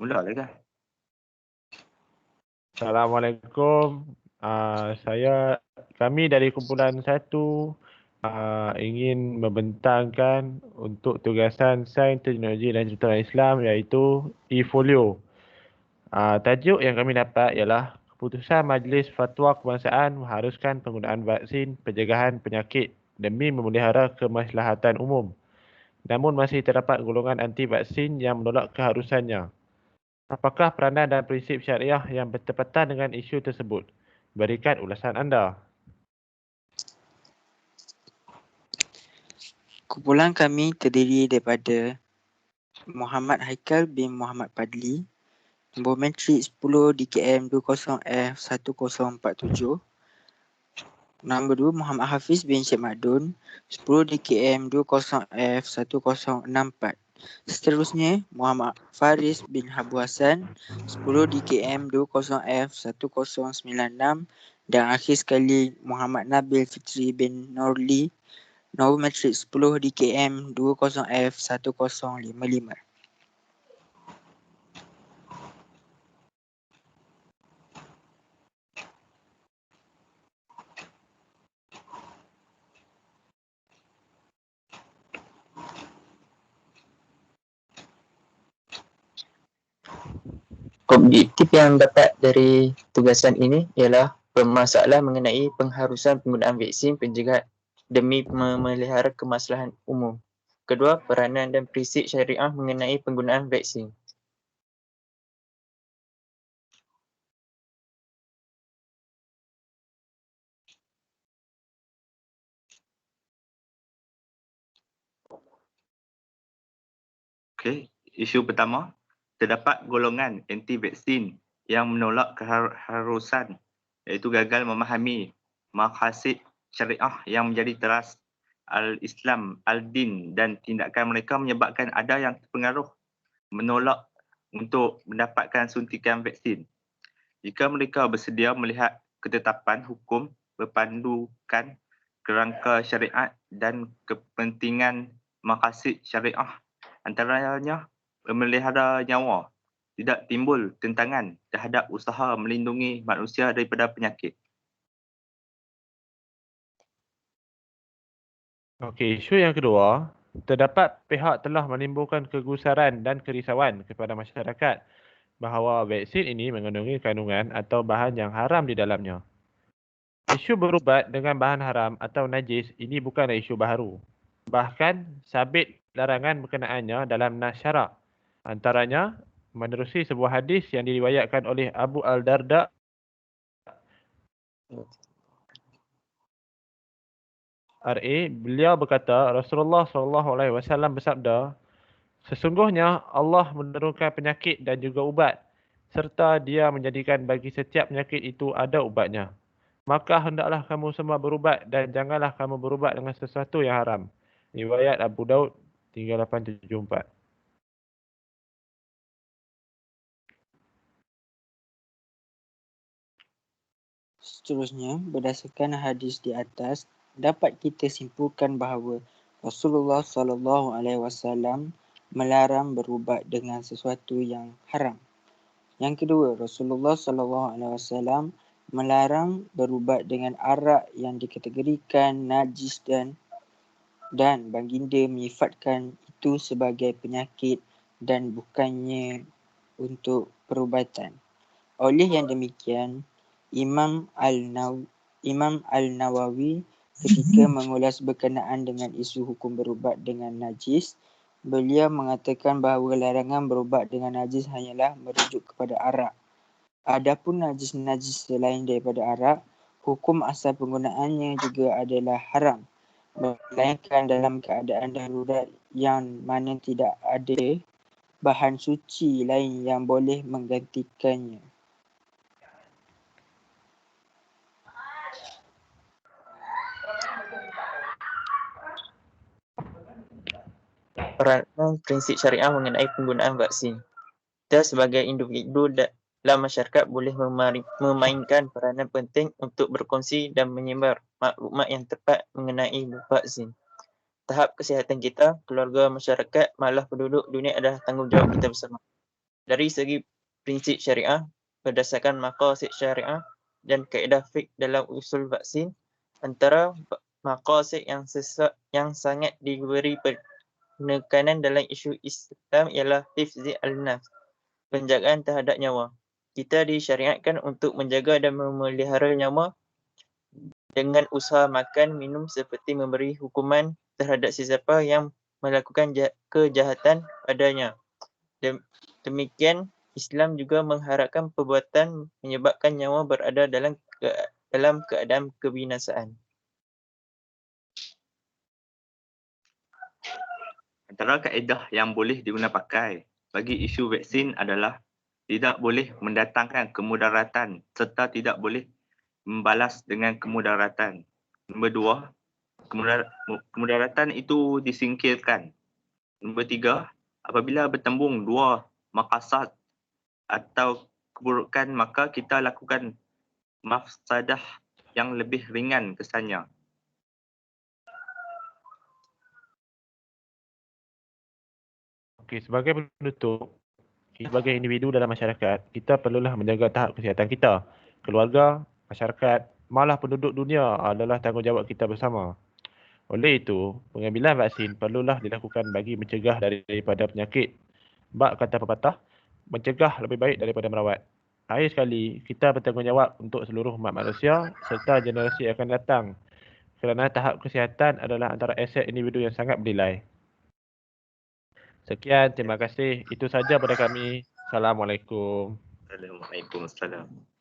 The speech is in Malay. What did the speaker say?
Mulalah kan? Assalamualaikum. Kami dari kumpulan 1 ingin membentangkan untuk tugasan Sains, Teknologi dan Juruterang Islam iaitu e-folio. Tajuk yang kami dapat ialah keputusan Majlis Fatwa Kebangsaan mengharuskan penggunaan vaksin pencegahan penyakit demi memelihara kemaslahatan umum. Namun masih terdapat golongan anti vaksin yang menolak keharusannya. Apakah peranan dan prinsip syariah yang bertepatan dengan isu tersebut? Berikan ulasan anda. Kumpulan kami terdiri daripada Muhammad Haikal bin Muhammad Padli, nombor matrik 10 DKM 20F1047. Nombor 2 Muhammad Hafiz bin Syed Madun, 10 DKM 20F1064. Seterusnya Muhammad Faris bin Habu Hassan, 10 DKM 20F1096. Dan akhir sekali Muhammad Nabil Fitri bin Norli, nombor matrik 10 DKM 20F1055. Objektif yang dapat dari tugasan ini ialah bermasalah mengenai pengharusan penggunaan vaksin pencegahan demi memelihara kemaslahatan umum. Kedua, peranan dan prinsip syariah mengenai penggunaan vaksin. Okey, isu pertama, terdapat golongan anti-vaksin yang menolak keharusan iaitu gagal memahami maqasid syariah yang menjadi teras al-Islam, al-din dan tindakan mereka menyebabkan ada yang terpengaruh menolak untuk mendapatkan suntikan vaksin. Jika mereka bersedia melihat ketetapan hukum berpandukan kerangka syariat dan kepentingan maqasid syariah, antaranya memelihara nyawa, tidak timbul tentangan terhadap usaha melindungi manusia daripada penyakit. Okey, isu yang kedua, terdapat pihak telah menimbulkan kegusaran dan kerisauan kepada masyarakat bahawa vaksin ini mengandungi kandungan atau bahan yang haram di dalamnya. Isu berubat dengan bahan haram atau najis ini bukanlah isu baharu. Bahkan sabit larangan berkenaannya dalam nas syarak. Antaranya, menerusi sebuah hadis yang diriwayatkan oleh Abu Al-Darda RA, beliau berkata, Rasulullah SAW bersabda, sesungguhnya Allah menurunkan penyakit dan juga ubat, serta dia menjadikan bagi setiap penyakit itu ada ubatnya. Maka hendaklah kamu semua berubat dan janganlah kamu berubat dengan sesuatu yang haram. Riwayat Abu Daud 3874. Seterusnya, berdasarkan hadis di atas, dapat kita simpulkan bahawa Rasulullah SAW melarang berubat dengan sesuatu yang haram. Yang kedua, Rasulullah SAW melarang berubat dengan arak yang dikategorikan najis dan baginda menyifatkan itu sebagai penyakit dan bukannya untuk perubatan. Oleh yang demikian, Imam Al-Nawawi ketika mengulas berkenaan dengan isu hukum berubat dengan najis, beliau mengatakan bahawa larangan berubat dengan najis hanyalah merujuk kepada arak. Adapun najis-najis selain daripada arak, hukum asal penggunaannya juga adalah haram, melainkan dalam keadaan darurat yang mana tidak ada bahan suci lain yang boleh menggantikannya. Peranan prinsip syariah mengenai penggunaan vaksin. Kita sebagai individu dalam masyarakat boleh memainkan peranan penting untuk berkongsi dan menyebar maklumat yang tepat mengenai vaksin. Tahap kesihatan kita, keluarga, masyarakat, malah penduduk dunia adalah tanggungjawab kita bersama. Dari segi prinsip syariah, berdasarkan maqasid syariah dan kaedah fiqh dalam usul vaksin, antara maqasid yang sangat diberi penekanan dalam isu Islam ialah hifzi al-nafs, penjagaan terhadap nyawa. Kita disyariatkan untuk menjaga dan memelihara nyawa dengan usaha makan, minum seperti memberi hukuman terhadap sesiapa yang melakukan kejahatan padanya. Demikian, Islam juga mengharapkan perbuatan menyebabkan nyawa berada dalam keadaan kebinasaan. Antara kaedah yang boleh diguna pakai bagi isu vaksin adalah tidak boleh mendatangkan kemudaratan serta tidak boleh membalas dengan kemudaratan. Nombor 2, kemudaratan itu disingkirkan. Nombor 3, apabila bertembung dua maqasad atau keburukan, maka kita lakukan mafsadah yang lebih ringan kesannya. Okey, sebagai penutup, sebagai individu dalam masyarakat, kita perlulah menjaga tahap kesihatan kita. Keluarga, masyarakat, malah penduduk dunia adalah tanggungjawab kita bersama. Oleh itu, pengambilan vaksin perlulah dilakukan bagi mencegah daripada penyakit. Bak kata pepatah, mencegah lebih baik daripada merawat. Akhir sekali, kita bertanggungjawab untuk seluruh umat manusia serta generasi akan datang. Kerana tahap kesihatan adalah antara aset individu yang sangat bernilai. Sekian, terima kasih. Itu saja pada kami. Assalamualaikum. Waalaikumsalam.